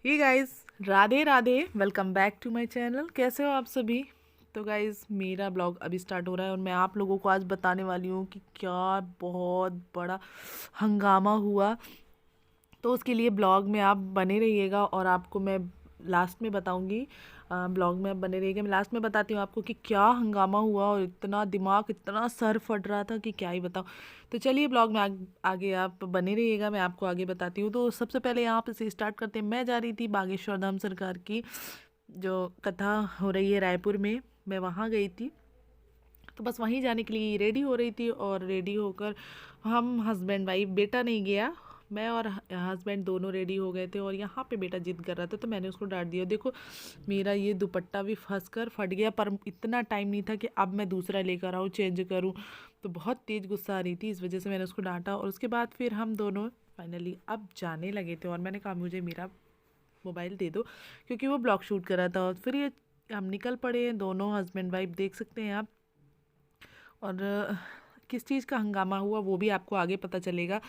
Hey guys, Radhe Radhe. Welcome back to my channel. कैसे हो आप सभी? तो गाइस, मेरा ब्लॉग अभी स्टार्ट हो रहा है और मैं आप लोगों को आज बताने वाली हूँ कि क्या बहुत बड़ा हंगामा हुआ। तो उसके लिए ब्लॉग में आप बने रहिएगा और आपको मैं लास्ट में बताऊंगी। ब्लॉग में आप बने रहिएगा, मैं लास्ट में बताती हूँ आपको कि क्या हंगामा हुआ और इतना दिमाग, इतना सर फट रहा था कि क्या ही बताऊँ। तो चलिए ब्लॉग में आगे आप बने रहिएगा, मैं आपको आगे बताती हूँ। तो सबसे पहले यहाँ पे से स्टार्ट करते हैं। मैं जा रही थी बागेश्वर धाम सरकार की जो कथा हो रही है रायपुर में, मैं वहाँ गई थी। तो बस वहीं जाने के लिए रेडी हो रही थी और रेडी होकर हम हस्बैंड वाइफ, बेटा नहीं गया, मैं और हस्बैंड दोनों रेडी हो गए थे। और यहाँ पे बेटा जिद कर रहा था तो मैंने उसको डांट दिया। देखो, मेरा ये दुपट्टा भी फंस कर फट गया, पर इतना टाइम नहीं था कि अब मैं दूसरा लेकर आऊँ, चेंज करूँ। तो बहुत तेज़ गुस्सा आ रही थी, इस वजह से मैंने उसको डांटा। और उसके बाद फिर हम दोनों फाइनली अब जाने लगे थे और मैंने कहा मुझे मेरा मोबाइल दे दो, क्योंकि वो ब्लॉग शूट कर रहा था। और फिर ये हम निकल पड़े दोनों हस्बैंड वाइफ, देख सकते हैं आप। और किस चीज़ का हंगामा हुआ वो भी आपको आगे पता चलेगा।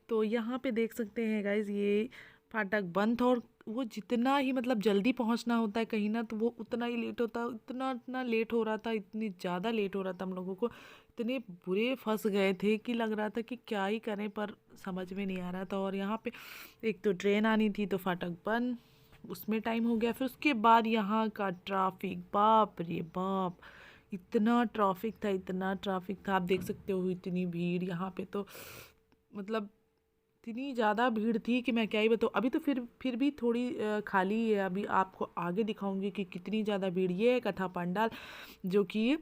तो यहाँ पे देख सकते हैं गाइज, ये फाटक बंद था और वो जितना ही मतलब जल्दी पहुँचना होता है कहीं ना, तो वो उतना ही लेट होता, इतना इतना लेट हो रहा था, इतनी ज़्यादा लेट हो रहा था हम लोगों को। इतने बुरे फंस गए थे कि लग रहा था कि क्या ही करें, पर समझ में नहीं आ रहा था। और यहाँ पे एक तो ट्रेन आनी थी तो फाटक बंद, उसमें टाइम हो गया। फिर उसके बाद यहाँ का ट्रैफिक, बाप रे बाप, इतना ट्रैफिक था, इतना ट्रैफिक था, आप देख सकते हो इतनी भीड़ यहाँ पे। तो मतलब इतनी ज़्यादा भीड़ थी कि मैं क्या ही बताऊँ। अभी तो फिर भी थोड़ी खाली है, अभी आपको आगे दिखाऊंगी कि कितनी ज़्यादा भीड़। ये है कथा पंडाल, जो कि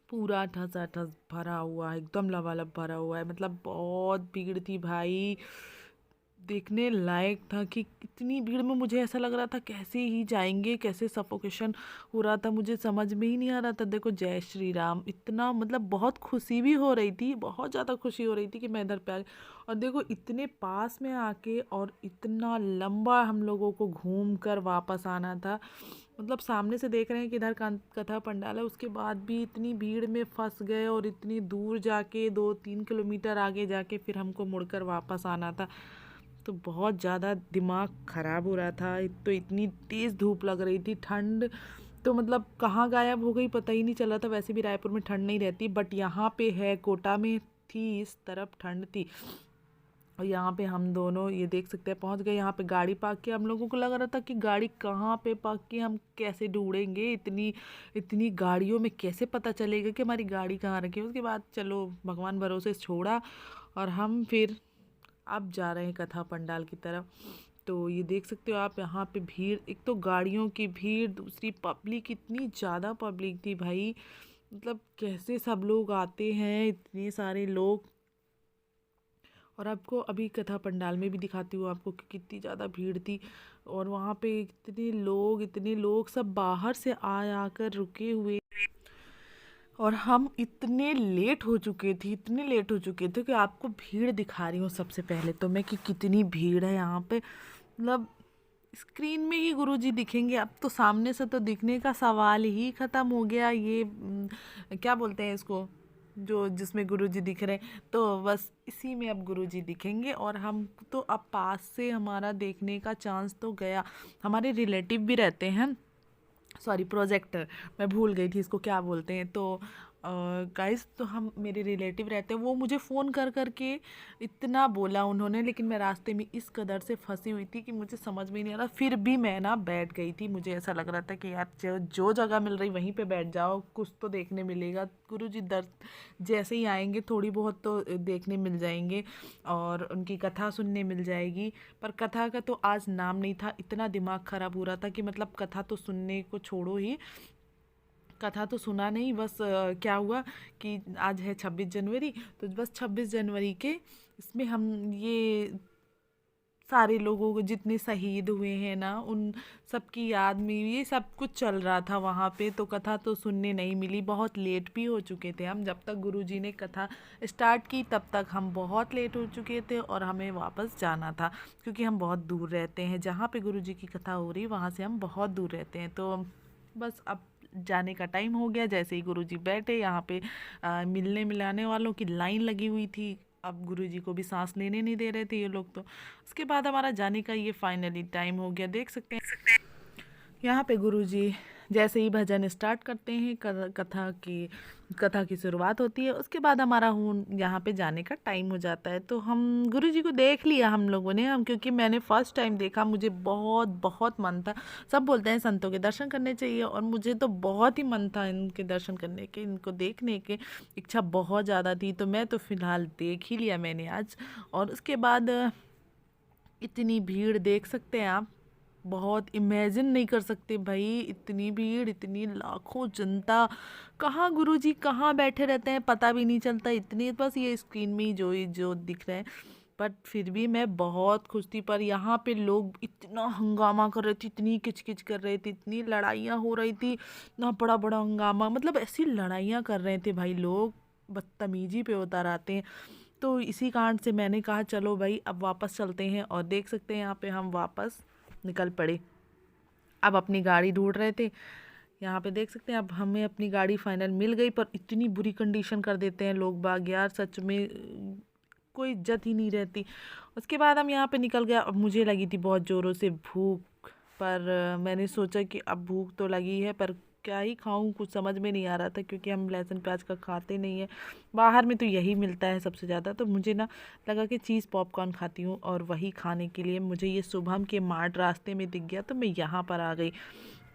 पूरा ठसाठस भरा हुआ है, एकदम लबालब भरा हुआ है। मतलब बहुत भीड़ थी भाई, देखने लायक था कि इतनी भीड़ में मुझे ऐसा लग रहा था कैसे ही जाएंगे, कैसे सफोकेशन हो रहा था, मुझे समझ में ही नहीं आ रहा था। देखो, जय श्री राम, इतना मतलब बहुत खुशी भी हो रही थी, बहुत ज़्यादा खुशी हो रही थी कि मैं इधर पे आ गई। और देखो, इतने पास में आके और इतना लंबा हम लोगों को घूम कर वापस आना था। मतलब सामने से देख रहे हैं कि इधर कथा पंडाल है, उसके बाद भी इतनी भीड़ में फंस गए और इतनी दूर जाके 2-3 किलोमीटर आगे जाके फिर हमको मुड़कर वापस आना था। तो बहुत ज़्यादा दिमाग ख़राब हो रहा था। एक तो इतनी तेज़ धूप लग रही थी, ठंड तो मतलब कहाँ गायब हो गई पता ही नहीं चल रहा था। वैसे भी रायपुर में ठंड नहीं रहती, बट यहाँ पे है, कोटा में थी, इस तरफ ठंड थी। और यहाँ पे हम दोनों ये देख सकते हैं पहुँच गए। यहाँ पे गाड़ी पार्क किया, हम लोगों को लग रहा था कि गाड़ी कहाँ पे पार्क की, हम कैसे ढूंढेंगे, इतनी इतनी गाड़ियों में कैसे पता चलेगा कि हमारी गाड़ी कहाँ रखी है। उसके बाद चलो भगवान भरोसे छोड़ा और हम फिर अब जा रहे हैं कथा पंडाल की तरफ। तो ये देख सकते हो आप, यहाँ पे भीड़, एक तो गाड़ियों की भीड़, दूसरी पब्लिक, इतनी ज़्यादा पब्लिक थी भाई। मतलब कैसे सब लोग आते हैं, इतने सारे लोग। और आपको अभी कथा पंडाल में भी दिखाती हूँ आपको कि कितनी ज़्यादा भीड़ थी। और वहाँ पे इतने लोग सब बाहर से आ आकर रुके हुए। और हम इतने लेट हो चुके थे, इतने लेट हो चुके थे कि आपको भीड़ दिखा रही हूँ सबसे पहले तो मैं, कि कितनी भीड़ है यहाँ पे। मतलब स्क्रीन में ही गुरुजी दिखेंगे, अब तो सामने से तो दिखने का सवाल ही ख़त्म हो गया। ये क्या बोलते हैं इसको, जो जिसमें गुरुजी दिख रहे हैं, तो बस इसी में अब गुरुजी दिखेंगे। और हम तो अब पास से हमारा देखने का चांस तो गया। हमारे रिलेटिव भी रहते हैं, सॉरी प्रोजेक्टर, मैं भूल गई थी इसको क्या बोलते हैं। तो गाइस, तो हम, मेरे रिलेटिव रहते हैं, वो मुझे फ़ोन कर कर के इतना बोला उन्होंने, लेकिन मैं रास्ते में इस कदर से फंसी हुई थी कि मुझे समझ में ही नहीं आ रहा। फिर भी मैं ना बैठ गई थी, मुझे ऐसा लग रहा था कि यार जो जो जगह मिल रही वहीं पे बैठ जाओ, कुछ तो देखने मिलेगा। गुरुजी दर जैसे ही आएंगे थोड़ी बहुत तो देखने मिल जाएंगे और उनकी कथा सुनने मिल जाएगी। पर कथा का तो आज नाम नहीं था, इतना दिमाग ख़राब हो रहा था कि मतलब कथा तो सुनने को छोड़ो ही, कथा तो सुना नहीं। बस क्या हुआ कि आज है 26 जनवरी, तो बस 26 जनवरी के इसमें हम ये सारे लोगों को जितने शहीद हुए हैं ना, उन सबकी याद में ये सब कुछ चल रहा था वहाँ पे। तो कथा तो सुनने नहीं मिली, बहुत लेट भी हो चुके थे हम। जब तक गुरुजी ने कथा स्टार्ट की तब तक हम बहुत लेट हो चुके थे और हमें वापस जाना था, क्योंकि हम बहुत दूर रहते हैं। जहाँ पे गुरुजी की कथा हो रही वहाँ से हम बहुत दूर रहते हैं। तो बस अब जाने का टाइम हो गया। जैसे ही गुरुजी बैठे यहाँ पे मिलने मिलाने वालों की लाइन लगी हुई थी, अब गुरुजी को भी सांस लेने नहीं दे रहे थे ये लोग। तो उसके बाद हमारा जाने का ये फाइनली टाइम हो गया। देख सकते हैं यहाँ पे गुरुजी जैसे ही भजन स्टार्ट करते हैं, कथा की शुरुआत होती है, उसके बाद हमारा यहाँ पे जाने का टाइम हो जाता है। तो हम गुरुजी को देख लिया हम लोगों ने, क्योंकि मैंने फर्स्ट टाइम देखा, मुझे बहुत बहुत मन था। सब बोलते हैं संतों के दर्शन करने चाहिए, और मुझे तो बहुत ही मन था इनके दर्शन करने के, इनको देखने के इच्छा बहुत ज़्यादा थी। तो मैं तो फ़िलहाल देख ही लिया मैंने आज। और उसके बाद इतनी भीड़ देख सकते हैं आप, बहुत इमेजिन नहीं कर सकते भाई, इतनी भीड़, इतनी लाखों जनता। कहाँ गुरुजी कहाँ बैठे रहते हैं पता भी नहीं चलता, इतनी बस ये स्क्रीन में ही जो दिख रहे हैं। बट फिर भी मैं बहुत खुश थी। पर यहाँ पे लोग इतना हंगामा कर रहे थे, इतनी किचकिच कर रहे थे, इतनी लड़ाइयाँ हो रही थी ना, बड़ा बड़ा हंगामा, मतलब ऐसी लड़ाइयाँ कर रहे थे भाई लोग, बदतमीजी पे उतर आते हैं। तो इसी कारण से मैंने कहा चलो भाई अब वापस चलते हैं। और देख सकते हैं यहाँ पे हम वापस निकल पड़े। अब अपनी गाड़ी ढूंढ रहे थे, यहाँ पे देख सकते हैं अब हमें अपनी गाड़ी फाइनल मिल गई। पर इतनी बुरी कंडीशन कर देते हैं लोग बाग यार, सच में कोई इज्जत ही नहीं रहती। उसके बाद हम यहाँ पे निकल गया। अब मुझे लगी थी बहुत ज़ोरों से भूख, पर मैंने सोचा कि अब भूख तो लगी है, पर क्या ही खाऊं, कुछ समझ में नहीं आ रहा था, क्योंकि हम लहसुन प्याज का खाते नहीं है, बाहर में तो यही मिलता है सबसे ज़्यादा। तो मुझे ना लगा कि चीज़ पॉपकॉर्न खाती हूँ, और वही खाने के लिए मुझे ये शुभम के मार्ट रास्ते में दिख गया, तो मैं यहाँ पर आ गई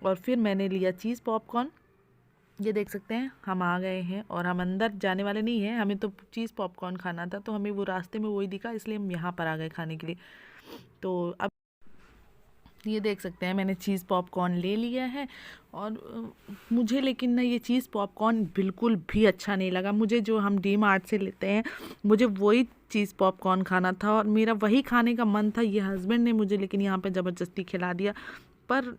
और फिर मैंने लिया चीज़ पॉपकॉर्न। ये देख सकते हैं हम आ गए हैं, और हम अंदर जाने वाले नहीं हैं, हमें तो चीज़ पॉपकॉर्न खाना था, तो हमें वो रास्ते में वही दिखा, इसलिए हम यहाँ पर आ गए खाने के लिए। तो अब ये देख सकते हैं मैंने चीज़ पॉपकॉर्न ले लिया है। और मुझे लेकिन ना ये चीज़ पॉपकॉर्न बिल्कुल भी अच्छा नहीं लगा। मुझे जो हम डी मार्ट से लेते हैं, मुझे वही चीज़ पॉपकॉर्न खाना था, और मेरा वही खाने का मन था। ये हस्बैंड ने मुझे लेकिन यहाँ पे ज़बरदस्ती खिला दिया, पर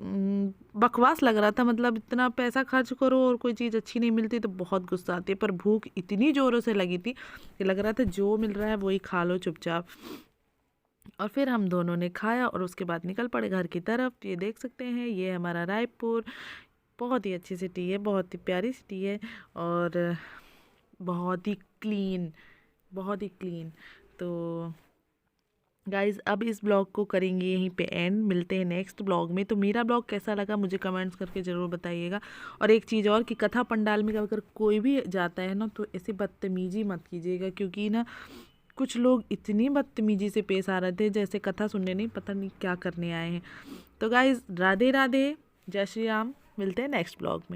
बकवास लग रहा था। मतलब इतना पैसा खर्च करो और कोई चीज़ अच्छी नहीं मिलती तो बहुत गुस्सा आती है। पर भूख इतनी ज़ोरों से लगी थी कि लग रहा था जो मिल रहा है वही खा लो चुपचाप। और फिर हम दोनों ने खाया और उसके बाद निकल पड़े घर की तरफ। ये देख सकते हैं ये हमारा रायपुर, बहुत ही अच्छी सिटी है, बहुत ही प्यारी सिटी है, और बहुत ही क्लीन, बहुत ही क्लीन। तो गाइज़ अब इस ब्लॉग को करेंगे यहीं पे एंड, मिलते हैं नेक्स्ट ब्लॉग में। तो मेरा ब्लॉग कैसा लगा मुझे कमेंट्स करके ज़रूर बताइएगा। और एक चीज़ और कि कथा पंडाल में अगर कोई भी जाता है ना, तो ऐसे बदतमीजी मत कीजिएगा, क्योंकि ना कुछ लोग इतनी बदतमीजी से पेश आ रहे थे जैसे कथा सुनने नहीं, पता नहीं क्या करने आए हैं। तो गाइज़ राधे राधे, जय श्री राम, मिलते हैं नेक्स्ट ब्लॉग में।